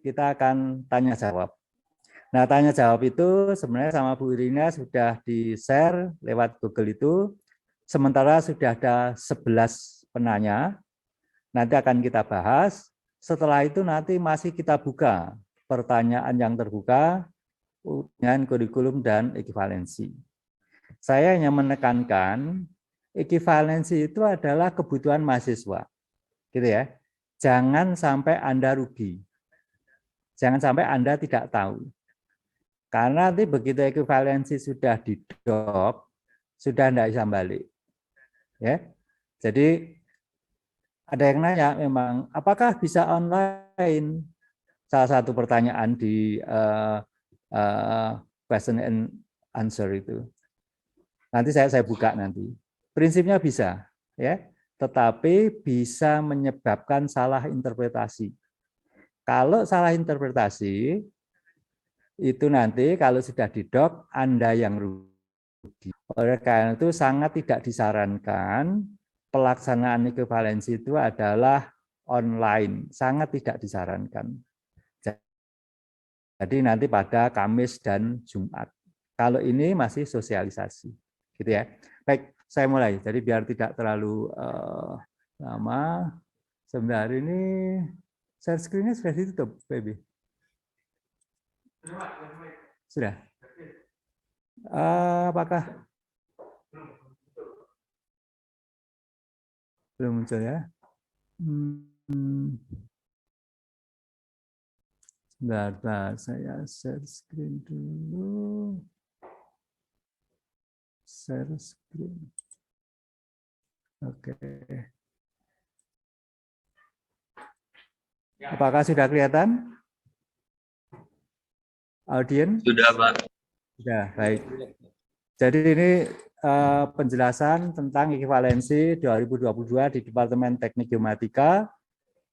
kita akan tanya jawab. Nah, tanya jawab itu sebenarnya sama Bu Irina sudah di-share lewat Google itu. Sementara sudah ada 11 penanya. Nanti akan kita bahas. Setelah itu nanti masih kita buka pertanyaan yang terbuka dengan kurikulum dan ekivalensi. Saya hanya menekankan ekivalensi itu adalah kebutuhan mahasiswa. Gitu ya. Jangan sampai Anda rugi. Jangan sampai Anda tidak tahu. Karena nanti begitu ekivalensi sudah di-drop, sudah tidak bisa balik. Ya. Jadi ada yang nanya memang, apakah bisa online? Salah satu pertanyaan di question and answer itu. Nanti saya buka nanti. Prinsipnya bisa, ya, tetapi bisa menyebabkan salah interpretasi. Kalau salah interpretasi, itu nanti kalau sudah di-drop, Anda yang rugi. Oleh karena itu sangat tidak disarankan pelaksanaan ekivalensi itu adalah online, sangat tidak disarankan. Jadi nanti pada Kamis dan Jumat. Kalau ini masih sosialisasi, gitu ya. Baik, saya mulai. Jadi biar tidak terlalu lama. Sebentar ini share screen-nya sudah ditutup, Baby. Sudah. Apakah belum muncul ya? Sebentar, saya share screen dulu. Share screen. Oke. Apakah sudah kelihatan? Audien? Sudah, Pak. Sudah, baik. Jadi ini penjelasan tentang ekivalensi 2022 di Departemen Teknik Geomatika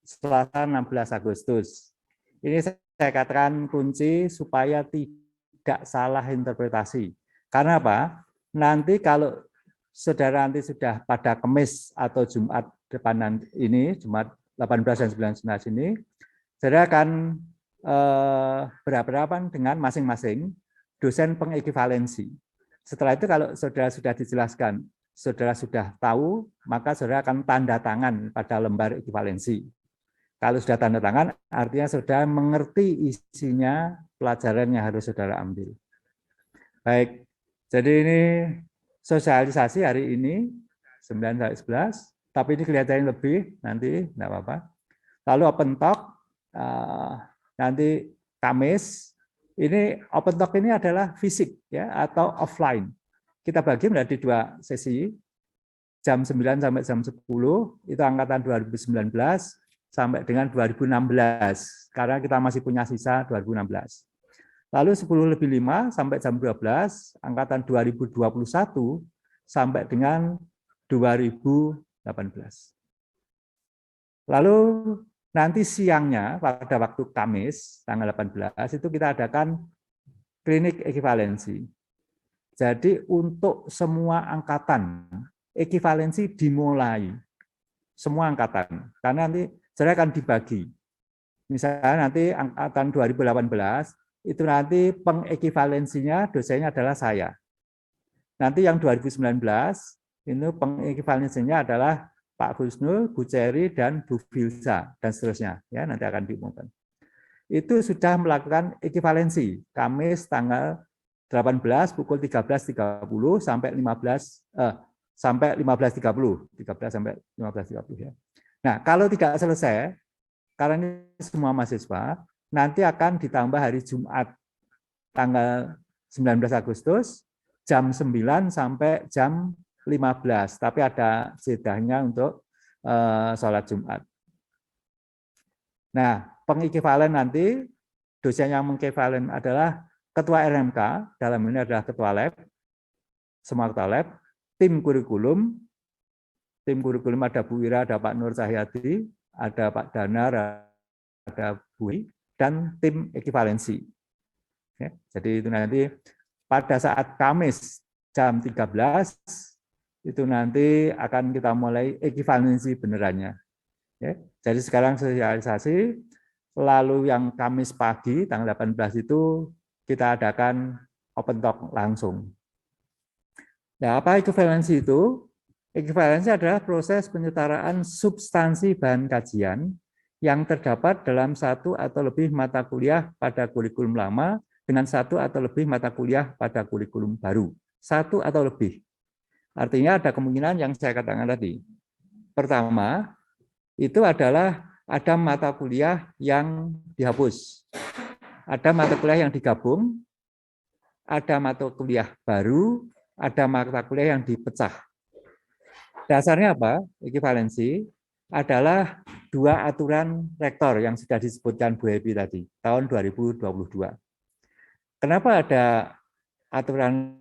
Selasa 16 Agustus. Ini saya katakan kunci supaya tidak salah interpretasi. Karena apa? Nanti kalau saudara nanti sudah pada Kamis atau Jumat depan ini, Jumat 18 dan 19 ini, saudara akan berhadapan dengan masing-masing dosen pengekivalensi. Setelah itu kalau saudara sudah dijelaskan, saudara sudah tahu, maka saudara akan tanda tangan pada lembar ekivalensi. Kalau sudah tanda tangan, artinya saudara mengerti isinya pelajaran yang harus saudara ambil. Baik, jadi ini sosialisasi hari ini, 9-11, tapi ini kelihatannya lebih, nanti tidak apa-apa. Lalu open talk, nanti Kamis, ini open talk ini adalah fisik ya atau offline. Kita bagi menjadi 2 sesi, jam 9 sampai jam 10, itu angkatan 2019, sampai dengan 2016, karena kita masih punya sisa 2016. Lalu 10:05 sampai jam 12, angkatan 2021 sampai dengan 2018. Lalu nanti siangnya pada waktu Kamis, tanggal 18, itu kita adakan klinik ekivalensi. Jadi untuk semua angkatan, ekivalensi dimulai. Semua angkatan, karena nanti saya akan dibagi. Misalnya nanti angkatan 2018, itu nanti pengekivalensinya dosennya adalah saya. Nanti yang 2019, ini pengekivalensinya adalah Pak Husnul, Bu Ceri, dan Bu Filsa, dan seterusnya. Ya, nanti akan diumumkan. Itu sudah melakukan ekivalensi, Kamis tanggal 18 pukul 13.30 sampai 15.30, 13 sampai 15.30 ya. Nah, kalau tidak selesai, karena ini semua mahasiswa, nanti akan ditambah hari Jumat, tanggal 19 Agustus, jam 9 sampai jam 15, tapi ada jedahnya untuk sholat Jumat. Nah, pengekivalen nanti, dosen yang mengekivalen adalah Ketua RMK, dalam ini adalah Ketua Lab, semua Ketua Lab, tim kurikulum ada Bu Ira, ada Pak Nur Cahyadi, ada Pak Danar, ada Bu I, dan tim ekivalensi. Ya, jadi itu nanti pada saat Kamis jam 13, itu nanti akan kita mulai ekivalensi benerannya. Ya, jadi sekarang sosialisasi, lalu yang Kamis pagi tanggal 18 itu kita adakan open talk langsung. Nah, apa ekivalensi itu? Ekivalensi adalah proses penyetaraan substansi bahan kajian yang terdapat dalam satu atau lebih mata kuliah pada kurikulum lama dengan satu atau lebih mata kuliah pada kurikulum baru. Satu atau lebih. Artinya ada kemungkinan yang saya katakan tadi. Pertama, itu adalah ada mata kuliah yang dihapus. Ada mata kuliah yang digabung, ada mata kuliah baru, ada mata kuliah yang dipecah. Dasarnya apa? Ekivalensi adalah dua aturan rektor yang sudah disebutkan Bu Epi tadi, tahun 2022. Kenapa ada aturan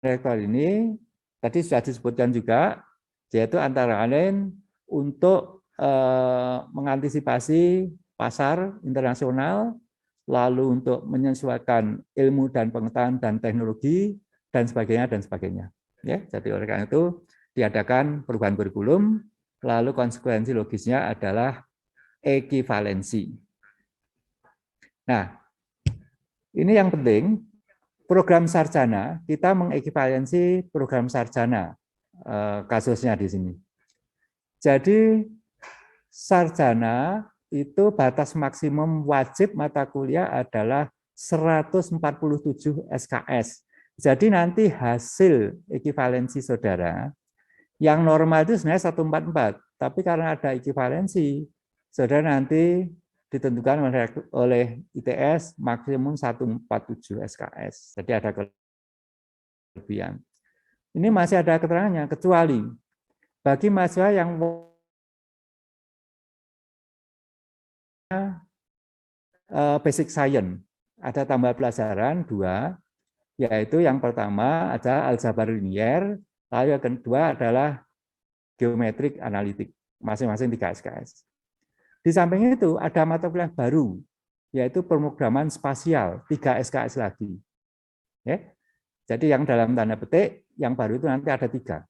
rektor ini? Tadi sudah disebutkan juga, yaitu antara lain untuk mengantisipasi pasar internasional, lalu untuk menyesuaikan ilmu dan pengetahuan dan teknologi, dan sebagainya, dan sebagainya. Ya, jadi oleh karena itu diadakan perubahan kurikulum, lalu konsekuensi logisnya adalah ekivalensi. Nah, ini yang penting, program sarjana, kita mengekivalensi program sarjana, kasusnya di sini. Jadi, sarjana itu batas maksimum wajib mata kuliah adalah 147 SKS. Jadi nanti hasil ekivalensi saudara, yang normal itu sebenarnya 144, tapi karena ada ekivalensi, saudara nanti ditentukan oleh ITS maksimum 147 SKS. Jadi ada kelebihan. Ini masih ada keterangannya, kecuali bagi mahasiswa yang basic science, ada tambah pelajaran 2, yaitu yang pertama ada aljabar linier, lalu yang kedua adalah geometrik analitik, masing-masing 3 SKS. Di samping itu ada mata kuliah baru, yaitu pemrograman spasial, 3 SKS lagi. Ya. Jadi yang dalam tanda petik, yang baru itu nanti ada 3.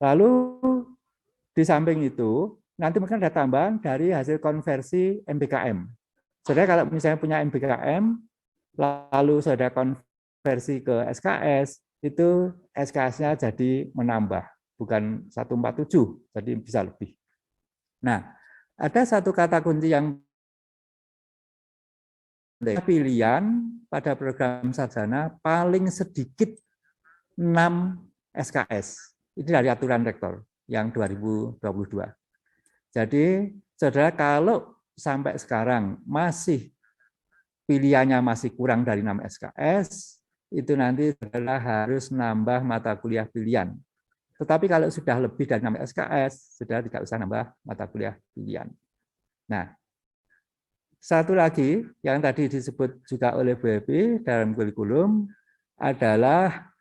Lalu di samping itu, nanti mungkin ada tambahan dari hasil konversi MBKM. Saudara kalau misalnya punya MBKM, lalu saudara konversi ke SKS, itu SKS-nya jadi menambah, bukan 147, jadi bisa lebih. Nah, ada satu kata kunci yang pilihan pada program sarjana paling sedikit 6 SKS. Ini dari aturan rektor yang 2022. Jadi, saudara kalau sampai sekarang masih pilihannya masih kurang dari 6 SKS, itu nanti adalah harus nambah mata kuliah pilihan. Tetapi kalau sudah lebih dari 6 SKS, sudah tidak usah nambah mata kuliah pilihan. Nah, satu lagi yang tadi disebut juga oleh Bu Epi dalam kurikulum adalah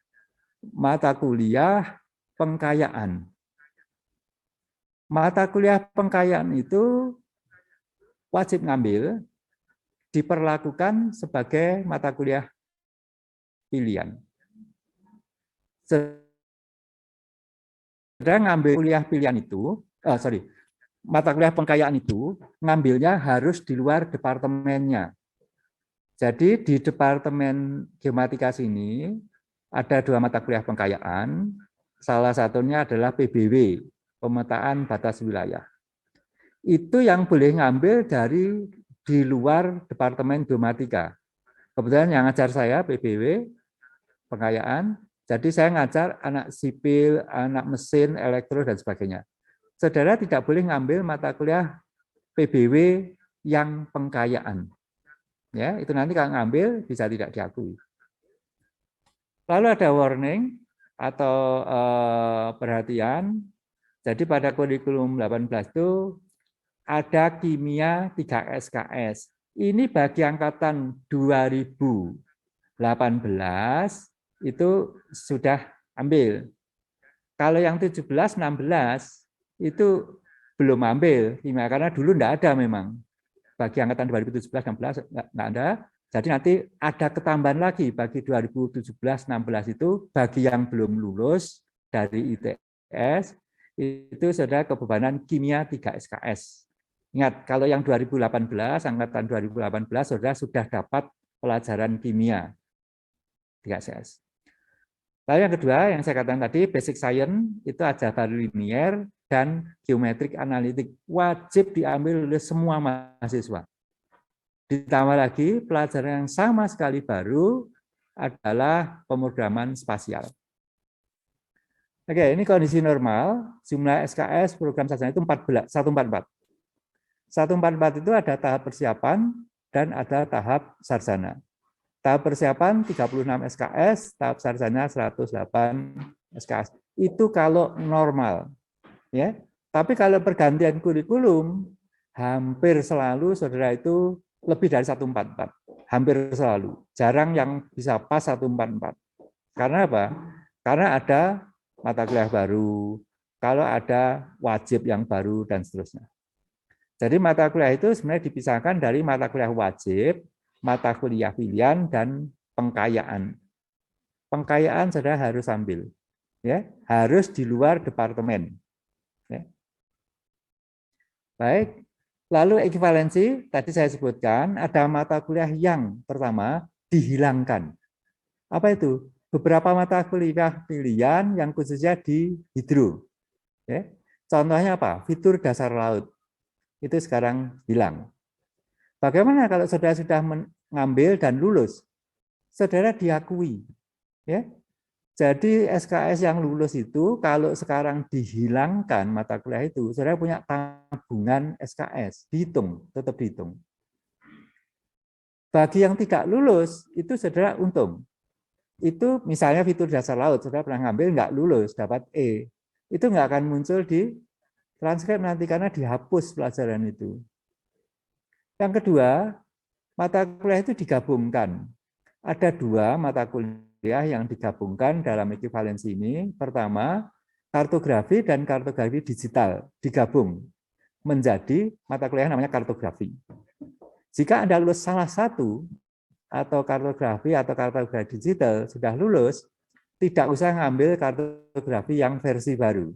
mata kuliah pengkayaan. Mata kuliah pengkayaan itu wajib ngambil, diperlakukan sebagai mata kuliah pilihan. Saudara ngambil kuliah pilihan itu, mata kuliah pengkayaan itu ngambilnya harus di luar departemennya. Jadi di departemen geomatika sini ada 2 mata kuliah pengkayaan, salah satunya adalah PBW, pemetaan batas wilayah. Itu yang boleh ngambil dari di luar departemen geomatika. Kebetulan yang ngajar saya PBW, pengkayaan, jadi saya ngajar anak sipil, anak mesin, elektro, dan sebagainya. Saudara tidak boleh ngambil mata kuliah PBW yang pengkayaan. Ya, itu nanti kalau ngambil bisa tidak diakui. Lalu ada warning atau perhatian. Jadi pada kurikulum 18 itu ada kimia 3 SKS. Ini bagi angkatan 2018 itu sudah ambil. Kalau yang 17, 16 itu belum ambil kimia karena dulu enggak ada memang. Bagi angkatan 2017, 16 enggak ada. Jadi nanti ada ketambahan lagi bagi 2017, 16 itu bagi yang belum lulus dari ITS itu sudah kebebanan kimia 3 SKS. Ingat, kalau yang 2018, angkatan 2018, saudara sudah dapat pelajaran kimia di KSS. Lalu yang kedua, yang saya katakan tadi, basic science, itu aljabar linier dan geometrik analitik. Wajib diambil oleh semua mahasiswa. Ditambah lagi, pelajaran yang sama sekali baru adalah pemrograman spasial. Oke, ini kondisi normal, jumlah SKS program sarjana itu 144. 144 itu ada tahap persiapan dan ada tahap sarjana. Tahap persiapan 36 SKS, tahap sarjana 108 SKS. Itu kalau normal. Ya. Tapi kalau pergantian kurikulum, hampir selalu saudara itu lebih dari 144. Hampir selalu. Jarang yang bisa pas 144. Karena apa? Karena ada mata kuliah baru, kalau ada wajib yang baru, dan seterusnya. Jadi mata kuliah itu sebenarnya dipisahkan dari mata kuliah wajib, mata kuliah pilihan, dan pengkayaan. Pengkayaan saudara harus ambil, ya, harus di luar departemen. Ya. Baik, lalu ekivalensi tadi saya sebutkan ada mata kuliah yang pertama dihilangkan. Apa itu? Beberapa mata kuliah pilihan yang khususnya di hidro. Ya. Contohnya apa? Fitur dasar laut. Itu sekarang hilang. Bagaimana kalau saudara sudah mengambil dan lulus? Saudara diakui. Ya. Jadi SKS yang lulus itu kalau sekarang dihilangkan mata kuliah itu, saudara punya tabungan SKS, dihitung, tetap dihitung. Bagi yang tidak lulus, itu saudara untung. Itu misalnya fitur dasar laut, saudara pernah ngambil, nggak lulus, dapat E. Itu nggak akan muncul di transkrip nanti karena dihapus pelajaran itu. Yang kedua, mata kuliah itu digabungkan. Ada dua mata kuliah yang digabungkan dalam ekivalensi ini. Pertama, kartografi dan kartografi digital digabung menjadi mata kuliah namanya kartografi. Jika Anda lulus salah satu, atau kartografi digital sudah lulus, tidak usah ngambil kartografi yang versi baru.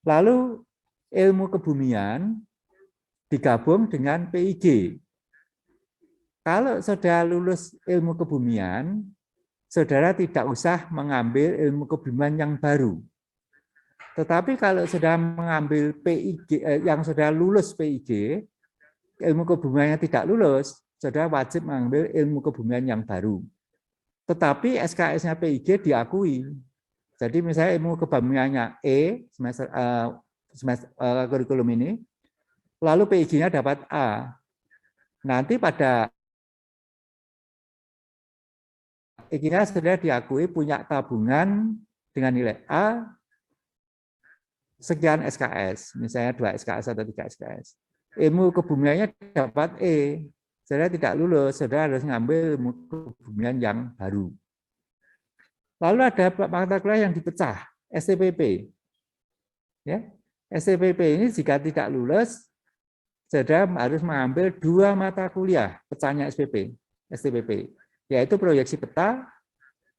Lalu ilmu kebumian digabung dengan PIG. Kalau saudara lulus ilmu kebumian, saudara tidak usah mengambil ilmu kebumian yang baru. Tetapi kalau saudara mengambil PIG, yang saudara lulus PIG, ilmu kebumian yang tidak lulus, saudara wajib mengambil ilmu kebumian yang baru. Tetapi SKS-nya PIG diakui. Jadi misalnya ilmu kebumiannya E semester kurikulum ini, lalu PIG-nya dapat A. Nanti pada PIG-nya saudara diakui punya tabungan dengan nilai A sekian SKS, misalnya 2 SKS atau 3 SKS. Ilmu kebumiannya dapat E. Saudara tidak lulus, saudara harus mengambil ilmu kebumian yang baru. Lalu ada mata kuliah yang dipecah, STPP. Ya, STPP ini jika tidak lulus, saudara harus mengambil 2 mata kuliah pecahnya STPP, yaitu proyeksi peta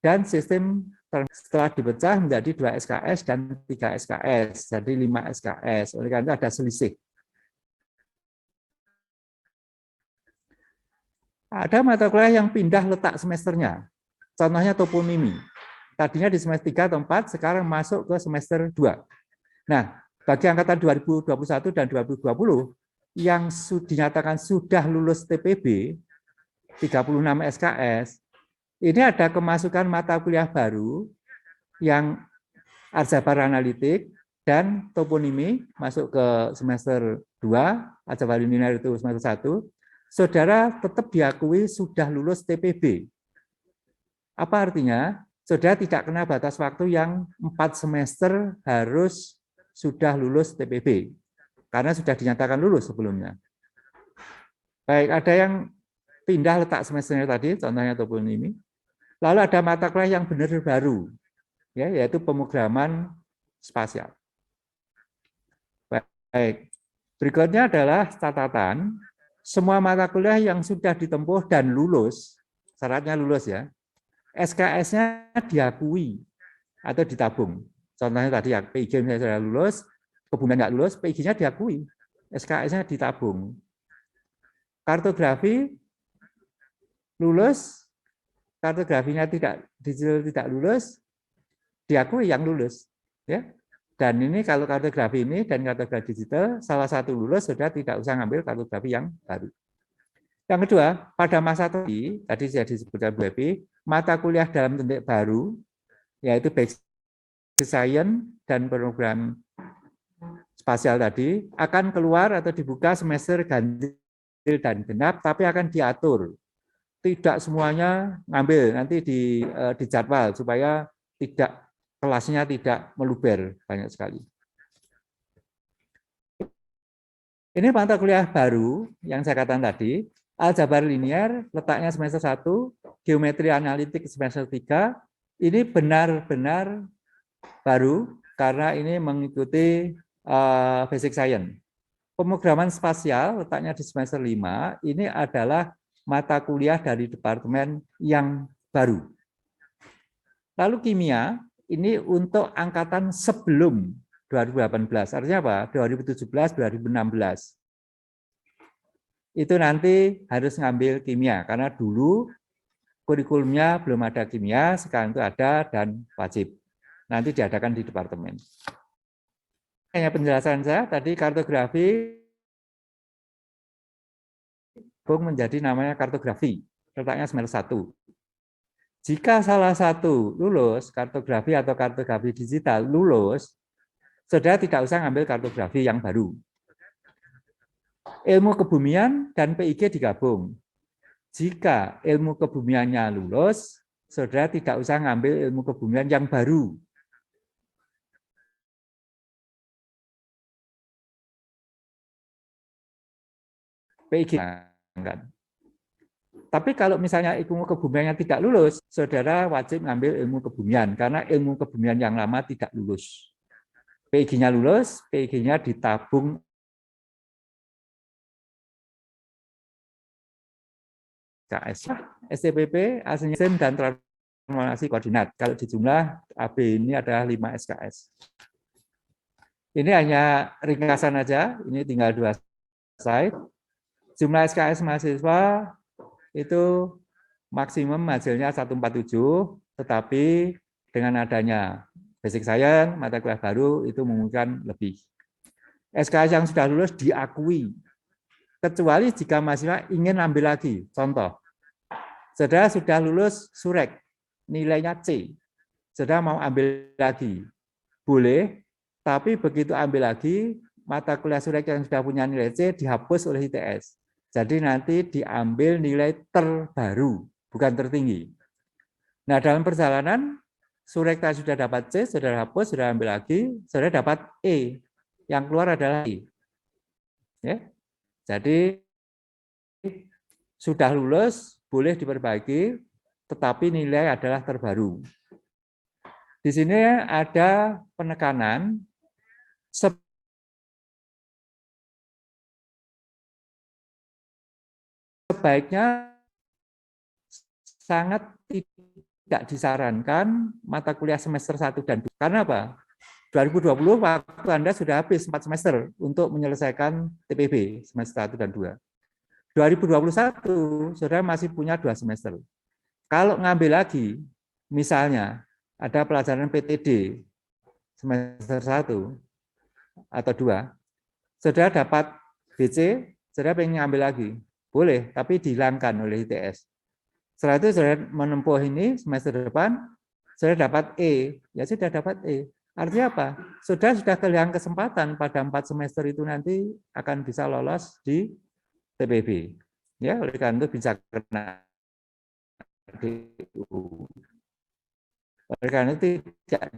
dan sistem. Setelah dipecah menjadi 2 SKS dan 3 SKS, jadi 5 SKS. Oleh karena itu ada selisih. Ada mata kuliah yang pindah letak semesternya. Contohnya toponimi. Tadinya di semester 3 atau 4, sekarang masuk ke semester 2. Nah, bagi angkatan 2021 dan 2020, yang dinyatakan sudah lulus TPB, 36 SKS, ini ada kemasukan mata kuliah baru yang aljabar analitik dan toponimi masuk ke semester 2, aljabar linear itu semester 1, saudara tetap diakui sudah lulus TPB. Apa artinya? Saudara tidak kena batas waktu yang 4 semester harus sudah lulus TPB, karena sudah dinyatakan lulus sebelumnya. Baik, ada yang pindah letak semesternya tadi, contohnya toponimi. Lalu ada mata kuliah yang benar baru, ya, yaitu pemrograman spasial. Baik, berikutnya adalah catatan. Semua mata kuliah yang sudah ditempuh dan lulus, syaratnya lulus ya, SKS-nya diakui atau ditabung. Contohnya tadi ya, PIG misalnya sudah lulus, kebumian nggak lulus, PIG-nya diakui. SKS-nya ditabung. Kartografi lulus, kartografinya tidak lulus, diakui yang lulus. Ya. Dan ini kalau kartografi ini dan kartografi digital, salah satu lulus sudah tidak usah ngambil kartografi yang baru. Yang kedua, pada masa tadi sudah disebutkan Bu Epi, mata kuliah dalam bentuk baru, yaitu Basic Science dan program spasial tadi, akan keluar atau dibuka semester ganjil dan genap, tapi akan diatur. Tidak semuanya ngambil, nanti di jadwal supaya tidak kelasnya tidak meluber banyak sekali. Ini mata kuliah baru yang saya katakan tadi, aljabar linier, letaknya semester 1, geometri analitik semester 3, ini benar-benar baru karena ini mengikuti basic science. Pemrograman spasial, letaknya di semester 5, ini adalah mata kuliah dari departemen yang baru. Lalu kimia, ini untuk angkatan sebelum 2018, artinya apa? 2017, 2016. Itu nanti harus ngambil kimia, karena dulu kurikulumnya belum ada kimia, sekarang itu ada dan wajib. Nanti diadakan di departemen. Hanya penjelasan saya, tadi kartografi menjadi namanya kartografi, letaknya semester 1. Jika salah satu lulus, kartografi atau kartografi digital lulus, saudara tidak usah ngambil kartografi yang baru. Ilmu kebumian dan PIG digabung. Jika ilmu kebumiannya lulus, saudara tidak usah ngambil ilmu kebumian yang baru. PIG. Tapi kalau misalnya ilmu kebumiannya tidak lulus, saudara wajib ngambil ilmu kebumian, karena ilmu kebumian yang lama tidak lulus. PIG-nya lulus, PIG-nya ditabung KS. STPP, asign dan transformasi koordinat. Kalau di jumlah AB ini adalah 5 SKS. Ini hanya ringkasan aja, ini tinggal 2 slide. Jumlah SKS mahasiswa itu maksimum hasilnya 147, tetapi dengan adanya basic science, mata kuliah baru itu memungkinkan lebih. SKS yang sudah lulus diakui, kecuali jika mahasiswa ingin ambil lagi. Contoh, saudara sudah lulus surek, nilainya C, saudara mau ambil lagi, boleh, tapi begitu ambil lagi, mata kuliah surek yang sudah punya nilai C dihapus oleh ITS. Jadi nanti diambil nilai terbaru, bukan tertinggi. Nah, dalam perjalanan, surek tadi sudah dapat C, saudara hapus, saudara ambil lagi, saudara dapat E. Yang keluar adalah E. Ya. Jadi, sudah lulus, boleh diperbaiki, tetapi nilai adalah terbaru. Di sini ada penekanan, sebaiknya sangat tidak disarankan mata kuliah semester 1 dan 2. Karena apa? 2020 waktu Anda sudah habis 4 semester untuk menyelesaikan TPB semester 1 dan 2. 2021 saudara masih punya 2 semester. Kalau ngambil lagi, misalnya ada pelajaran PTD semester 1 atau 2, saudara dapat BC, saudara pengen ngambil lagi. Boleh, tapi dihilangkan oleh ITS. Setelah itu saudara menempuh ini semester depan, saudara dapat E, ya sudah dapat E. Artinya apa? Saudara sudah kehilangan kesempatan pada 4 semester itu nanti akan bisa lolos di TPB. Ya, oleh karena itu bisa kena DU. Oleh karena itu tidak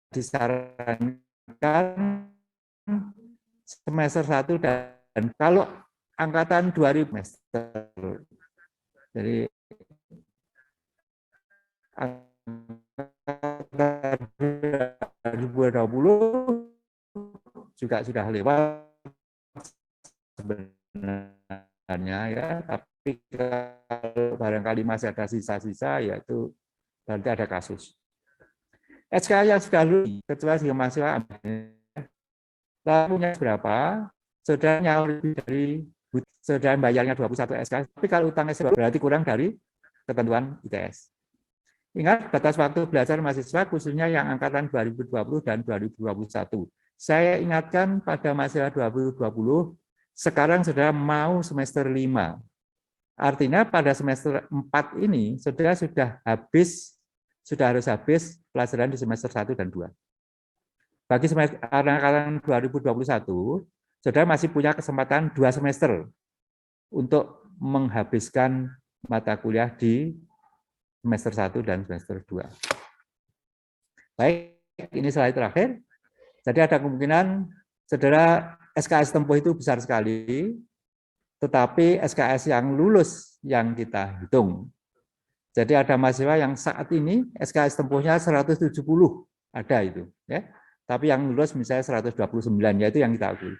disarankan semester 1 dan kalau angkatan 2000 semester. Jadi 2020 juga sudah lewat sebenarnya ya, tapi kalau barangkali masih ada sisa-sisa, yaitu berarti ada kasus. SK yang sudah lulus, kecuali jika mahasiswa punya berapa, saudara nyawa lebih dari saudara bayarnya 21 SKS, tapi kalau utang SKS berarti kurang dari ketentuan ITS. Ingat batas waktu belajar mahasiswa khususnya yang angkatan 2020 dan 2021. Saya ingatkan pada mahasiswa 2020, sekarang saudara mau semester 5. Artinya pada semester 4 ini saudara sudah harus habis pelajaran di semester 1 dan 2. Bagi semester angkatan 2021, saudara masih punya kesempatan 2 semester untuk menghabiskan mata kuliah di semester 1 dan semester 2. Baik, ini slide terakhir. Jadi ada kemungkinan saudara SKS tempuh itu besar sekali, tetapi SKS yang lulus yang kita hitung. Jadi ada mahasiswa yang saat ini SKS tempuhnya 170, ada itu, ya. Tapi yang lulus misalnya 129, yaitu yang kita akui.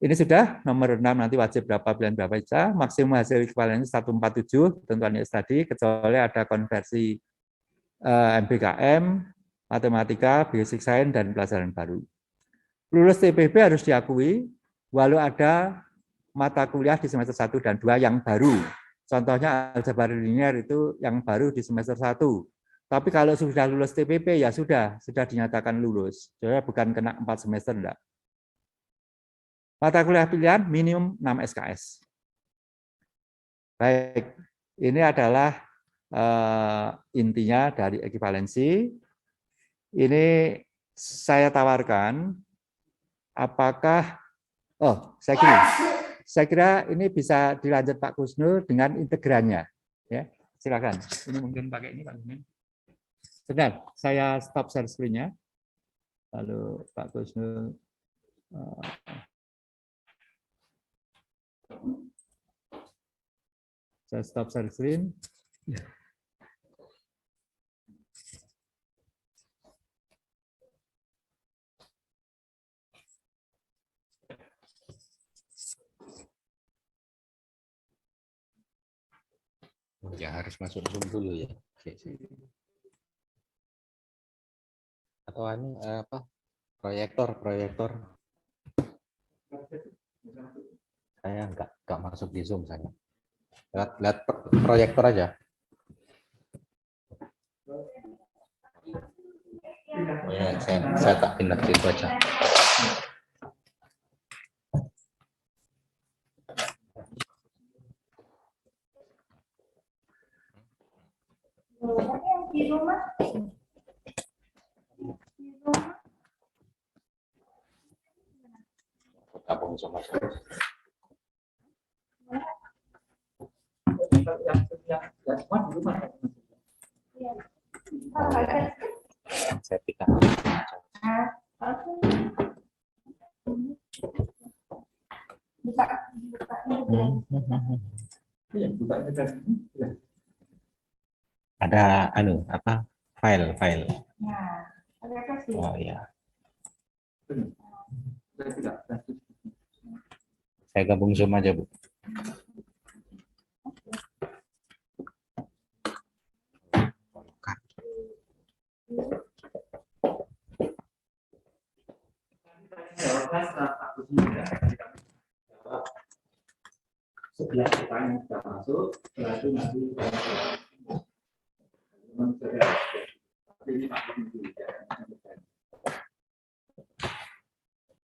Ini sudah nomor 6 nanti wajib berapa pilihan berapa saja, maksimum hasil ekuivalensi 147 tentuan tadi, kecuali ada konversi MBKM, matematika, basic science, dan pelajaran baru. Lulus TPB harus diakui, walau ada mata kuliah di semester 1 dan 2 yang baru. Contohnya aljabar linear itu yang baru di semester 1. Tapi kalau sudah lulus TPB ya sudah dinyatakan lulus. Jadi bukan kena 4 semester enggak. Mata kuliah pilihan minimum 6 SKS. Baik, ini adalah intinya dari ekuivalensi. Ini saya tawarkan, apakah, saya kira ini bisa dilanjut Pak Kusnul dengan integrannya. Ya, silakan. Ini mungkin pakai ini Pak Kusnul. Sebentar, saya stop share screen-nya. Lalu Pak Kusnul. Saya stop share screen. Ya harus masuk Zoom dulu ya. Atau ini apa? Proyektor. Saya enggak masuk di Zoom saya. Lihat proyektor aja. Ya, saya tak pindah ke itu aja. Gabung sama saya. Saya pindah. Ada apa? File. Oh ya. Saya gabung Zoom aja, Bu. Sebelah pertanyaan sudah masuk, setelah itu nanti kita ini Pak